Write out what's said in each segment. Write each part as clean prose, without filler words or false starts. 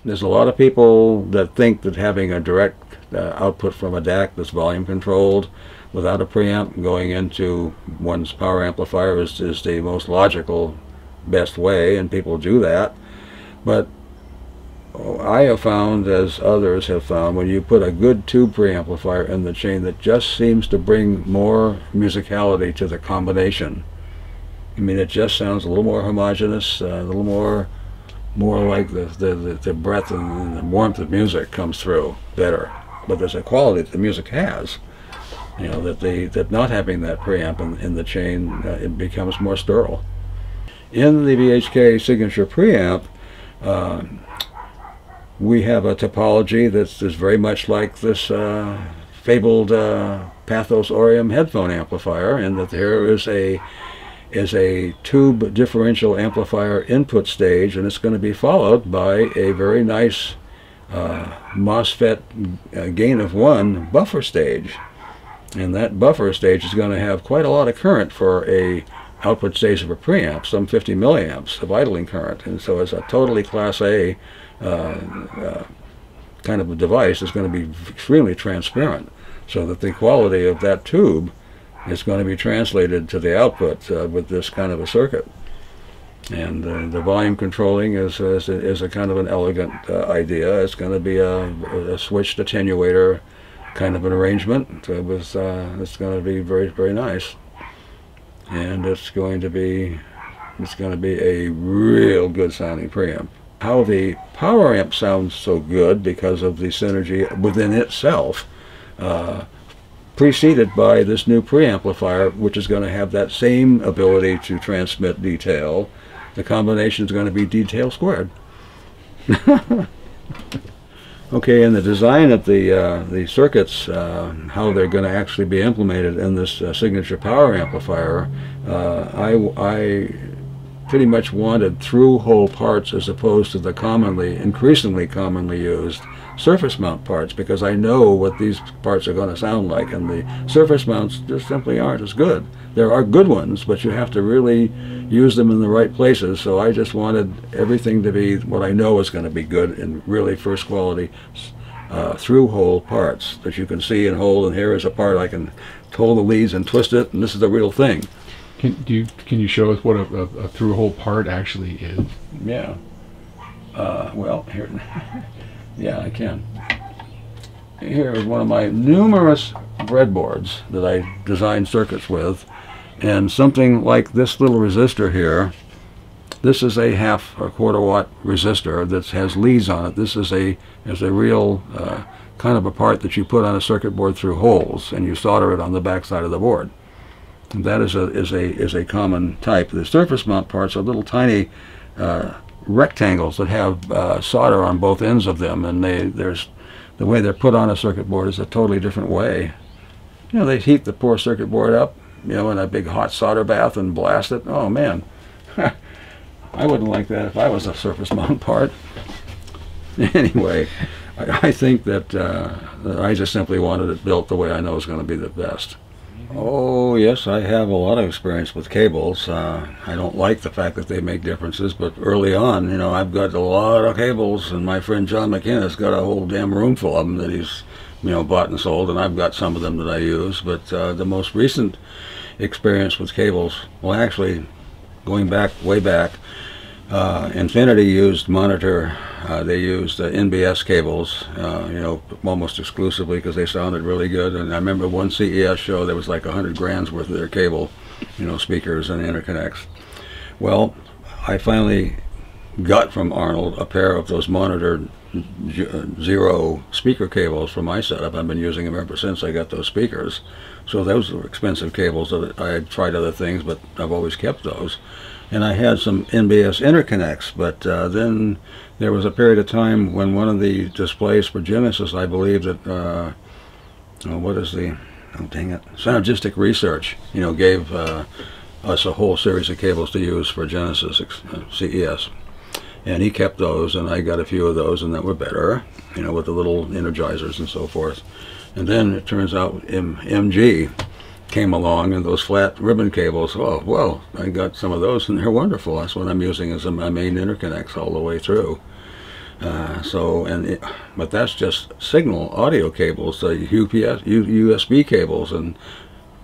There's a lot of people that think that having a direct output from a DAC that's volume controlled without a preamp going into one's power amplifier is the most logical, best way, and people do that. But I have found, as others have found, when you put a good tube preamplifier in the chain, that just seems to bring more musicality to the combination. I mean, it just sounds a little more homogeneous, a little more like the breadth and the warmth of music comes through better. But there's a quality that the music has, you know, that not having that preamp in the chain, it becomes more sterile. In the BHK signature preamp, we have a topology that's very much like this fabled Pathos Aureum headphone amplifier, in that there is a tube differential amplifier input stage, and it's going to be followed by a very nice MOSFET gain of 1 buffer stage. And that buffer stage is going to have quite a lot of current for a output stage of a preamp, some 50 milliamps of idling current. And so it's a totally Class A kind of a device. Is going to be extremely transparent, so that the quality of that tube is going to be translated to the output with this kind of a circuit. And the volume controlling is a kind of an elegant idea. It's going to be a switched attenuator kind of an arrangement. It's going to be very, very nice, and it's going to be a real good sounding preamp. How the power amp sounds so good because of the synergy within itself, preceded by this new preamplifier, which is going to have that same ability to transmit detail. The combination is going to be detail squared. Okay, and the design of the circuits, how they're going to actually be implemented in this signature power amplifier, I pretty much wanted through-hole parts as opposed to the increasingly commonly used surface mount parts, because I know what these parts are going to sound like, and the surface mounts just simply aren't as good. There are good ones, but you have to really use them in the right places, so I just wanted everything to be what I know is going to be good and really first quality through-hole parts that you can see and hold, and here is a part I can hold the leads and twist it, and this is the real thing. Can you show us what a through-hole part actually is? Yeah. Well, here. Yeah, I can. Here is one of my numerous breadboards that I design circuits with, and something like this little resistor here. This is a half or quarter watt resistor that has leads on it. This is a real kind of a part that you put on a circuit board through holes, and you solder it on the back side of the board. And that is a common type. The surface mount parts are little tiny rectangles that have solder on both ends of them, and the way they're put on a circuit board is a totally different way. You know, they heat the poor circuit board up, you know, in a big hot solder bath and blast it. Oh man, I wouldn't like that if I was a surface mount part. Anyway, I think that I just simply wanted it built the way I know is going to be the best. Oh yes, I have a lot of experience with cables. I don't like the fact that they make differences, but early on, you know, I've got a lot of cables, and my friend John McInnes got a whole damn room full of them that he's, you know, bought and sold, and I've got some of them that I use. But the most recent experience with cables, well, actually, going back, way back, Infinity used monitor. They used NBS cables, you know, almost exclusively because they sounded really good. And I remember one CES show, there was like 100 grand's worth of their cable, you know, speakers and interconnects. Well, I finally got from Arnold a pair of those monitor zero speaker cables for my setup. I've been using them ever since I got those speakers. So those were expensive cables. That I had tried other things, but I've always kept those. And I had some NBS interconnects, but then there was a period of time when one of the displays for Genesis, I believe that, what is the, oh dang it, Synergistic Research, you know, gave us a whole series of cables to use for Genesis CES. And he kept those, and I got a few of those, and that were better, you know, with the little energizers and so forth. And then it turns out MG came along, and those flat ribbon cables, oh, well, I got some of those, and they're wonderful. That's what I'm using as my main interconnects all the way through. But that's just signal audio cables. USB cables and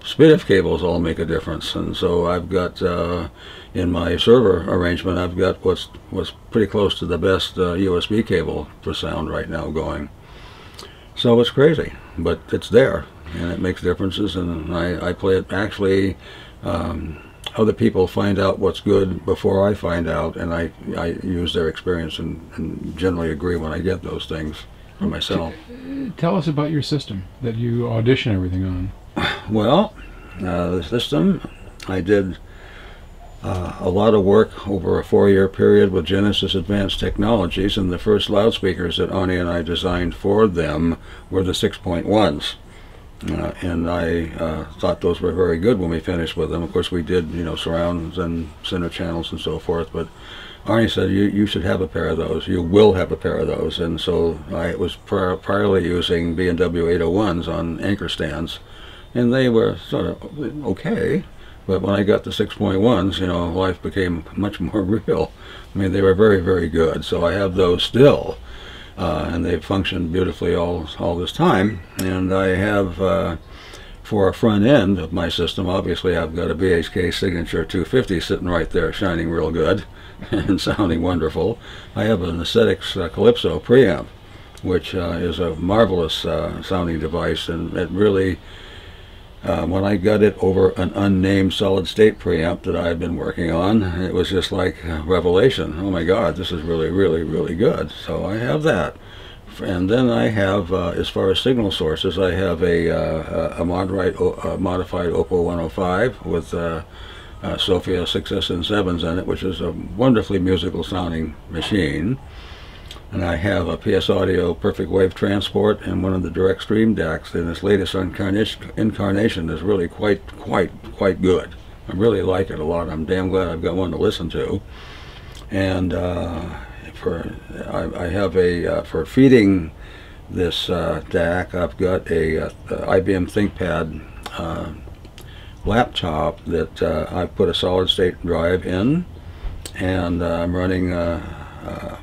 SPDIF cables all make a difference. And so I've got in my server arrangement, I've got what's pretty close to the best USB cable for sound right now going. So it's crazy, but it's there, and it makes differences. And I play it actually. Other people find out what's good before I find out, and I use their experience and generally agree when I get those things for myself. Tell us about your system that you audition everything on. Well, the system, I did a lot of work over a 4-year period with Genesis Advanced Technologies, and the first loudspeakers that Arnie and I designed for them were the 6.1s. And I thought those were very good when we finished with them. Of course, we did, surrounds and center channels and so forth, but Arnie said, you should have a pair of those. You will have a pair of those. And so I was priorly using B&W 801s on anchor stands, and they were sort of okay. But when I got the 6.1s, life became much more real. I mean, they were very, very good. So I have those still. And they've functioned beautifully all this time. And I have, for a front end of my system, obviously I've got a BHK Signature 250 sitting right there, shining real good and sounding wonderful. I have an Aesthetics Calypso preamp, which is a marvelous sounding device, and it really, when I got it over an unnamed solid-state preamp that I've been working on, it was just like revelation. Oh my God, this is really, really, really good. So I have that. And then I have, as far as signal sources, I have a modified Oppo 105 with Sophia 6S and 7s in it, which is a wonderfully musical sounding machine. And I have a PS Audio Perfect Wave Transport and one of the Direct Stream DACs in this latest incarnation is really quite good. I really like it a lot. I'm damn glad I've got one to listen to. And I have for feeding this DAC, I've got a IBM ThinkPad laptop that I put a solid-state drive in, and I'm running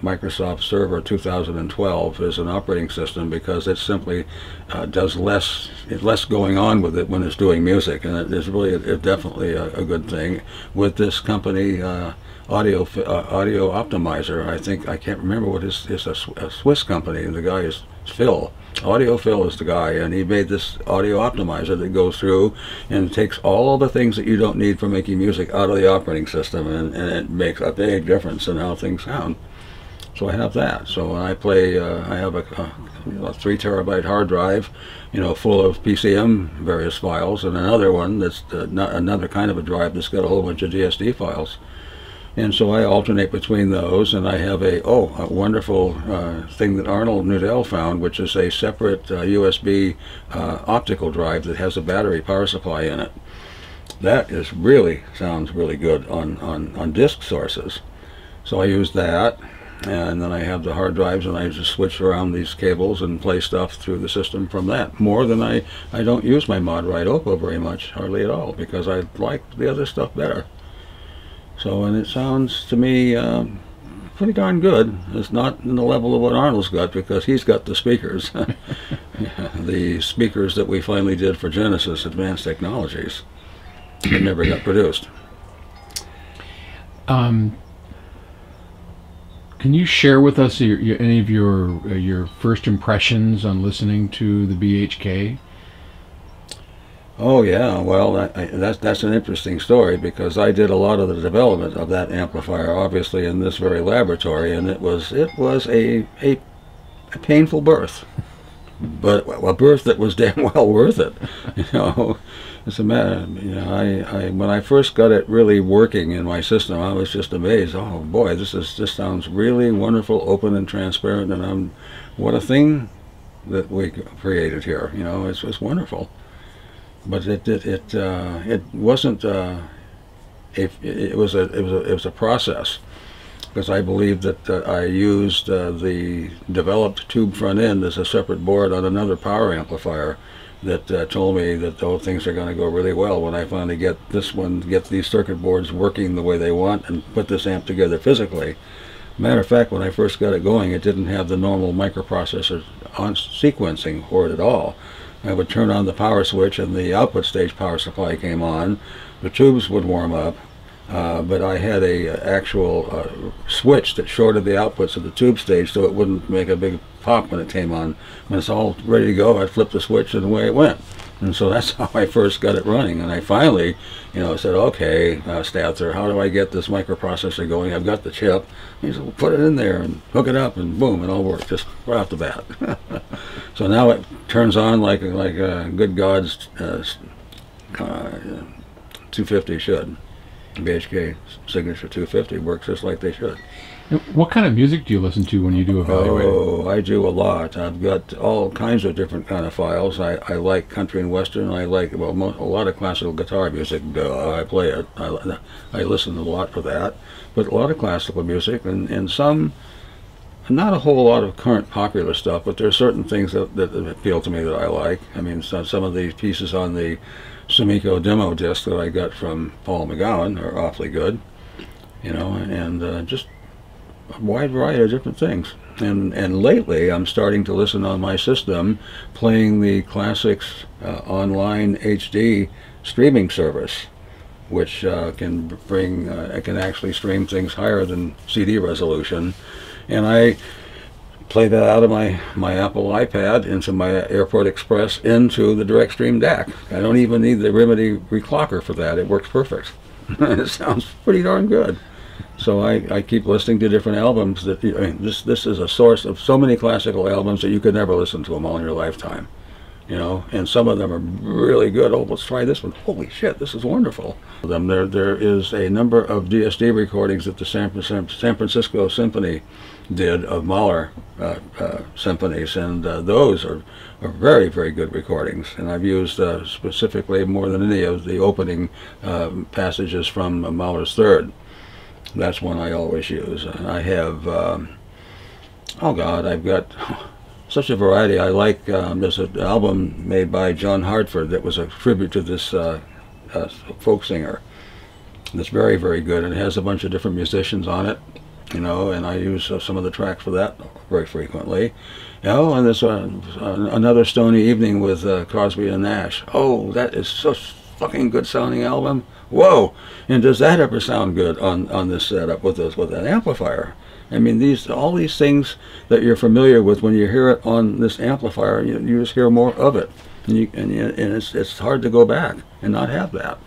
Microsoft Server 2012 as an operating system because it simply does less going on with it when it's doing music, and it is really definitely a good thing. With this company, Audio Optimizer, I can't remember what it's a Swiss company, and the guy is Phil. Audio Phil is the guy, and he made this audio optimizer that goes through and takes all the things that you don't need for making music out of the operating system, and it makes a big difference in how things sound. So I have that. So when I play, I have a 3 terabyte hard drive, full of PCM various files, and another one that's another kind of a drive that's got a whole bunch of DSD files. And so I alternate between those, and I have a wonderful thing that Arnold Nudell found, which is a separate USB optical drive that has a battery power supply in it. That sounds really good on disk sources. So I use that, and then I have the hard drives, and I just switch around these cables and play stuff through the system from that. More than I don't use my Mod-Right Oppo very much, hardly at all, because I like the other stuff better. So, and it sounds to me pretty darn good. It's not in the level of what Arnold's got, because he's got the speakers. The speakers that we finally did for Genesis Advanced Technologies that never got produced. Can you share with us any of your first impressions on listening to the BHK? Oh yeah, well that's an interesting story, because I did a lot of the development of that amplifier, obviously in this very laboratory, and it was a painful birth, but a birth that was damn well worth it. It's a matter. When I first got it really working in my system, I was just amazed. Oh boy, this sounds really wonderful, open and transparent, and what a thing that we created here. It's wonderful. But it wasn't it was a process, because I believe that I used the developed tube front end as a separate board on another power amplifier that told me that things are going to go really well when I finally get these circuit boards working the way they want and put this amp together physically. Matter of fact, when I first got it going, it didn't have the normal microprocessor on sequencing for it at all. I would turn on the power switch and the output stage power supply came on. The tubes would warm up, but I had a actual switch that shorted the outputs of the tube stage so it wouldn't make a big pop when it came on. When it's all ready to go, I'd flip the switch and away it went. And so that's how I first got it running. And I finally, said, okay, Stather, how do I get this microprocessor going? I've got the chip. He said, well, put it in there and hook it up, and boom, it all worked just right off the bat. So now it turns on like a good God's 250 should. BHK signature 250 works just like they should. What kind of music do you listen to when you do evaluate? Oh, I do a lot. I've got all kinds of different kind of files. I like country and western. I like, a lot of classical guitar music. I play it. I listen a lot for that. But a lot of classical music and some, not a whole lot of current popular stuff, but there are certain things that appeal to me that I like. I mean, some of these pieces on the Sumiko demo disc that I got from Paul McGowan are awfully good, and just a wide variety of different things. And lately I'm starting to listen on my system playing the Classics online HD streaming service, which can actually stream things higher than CD resolution. And I play that out of my Apple iPad into my Airport Express into the direct stream DAC. I don't even need the Remedy reclocker for that. It works perfect. It sounds pretty darn good. So I keep listening to different albums. This is a source of so many classical albums that you could never listen to them all in your lifetime. And some of them are really good. Oh, let's try this one. Holy shit, this is wonderful. There is a number of DSD recordings that the San Francisco Symphony did of Mahler symphonies, and those are very, very good recordings. And I've used specifically more than any of the opening passages from Mahler's Third. That's one I always use. I have, I've got such a variety. I like, there's an album made by John Hartford that was a tribute to this folk singer. That's very, very good, and it has a bunch of different musicians on it, and I use some of the tracks for that very frequently. And there's another Stony Evening with Crosby and Nash. Oh, that is such fucking good sounding album. Whoa! And does that ever sound good on this setup with an amplifier? I mean, all these things that you're familiar with, when you hear it on this amplifier, you just hear more of it, and it's hard to go back and not have that.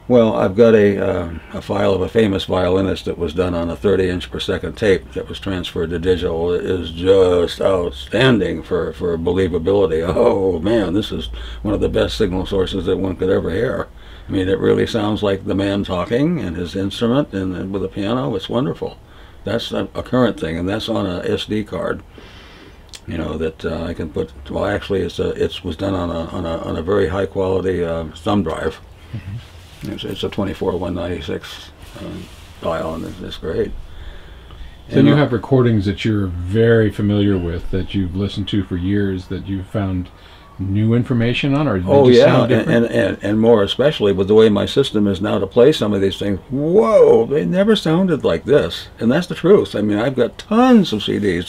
Well, I've got a file of a famous violinist that was done on a 30-inch per second tape that was transferred to digital. It is just outstanding for believability. Oh man, this is one of the best signal sources that one could ever hear. I mean, it really sounds like the man talking and his instrument, and with a piano. It's wonderful. That's a current thing, and that's on a SD card. That I can put. Well, actually, it was done on a very high quality thumb drive. Mm-hmm. It's a 24-196 dial, and it's great. So you have recordings that you're very familiar with, that you've listened to for years, that you've found new information on, or they just sound different? and more especially with the way my system is now to play some of these things. Whoa, they never sounded like this, and that's the truth. I mean, I've got tons of CDs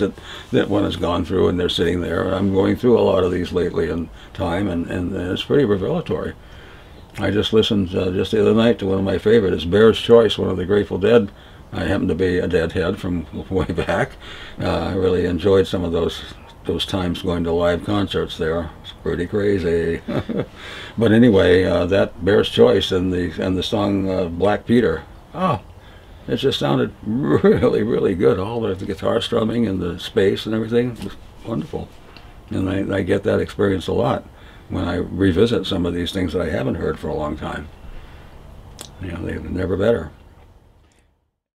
that one has gone through, and they're sitting there, and I'm going through a lot of these lately in time, and it's pretty revelatory. I just listened just the other night to one of my favorites, Bear's Choice, one of the Grateful Dead. I happen to be a Deadhead from way back. I really enjoyed some of those times going to live concerts there. It's pretty crazy. But anyway, that Bear's Choice and the song Black Peter. Oh, it just sounded really, really good. All the guitar strumming and the space and everything was wonderful. And I get that experience a lot when I revisit some of these things that I haven't heard for a long time. They're never better.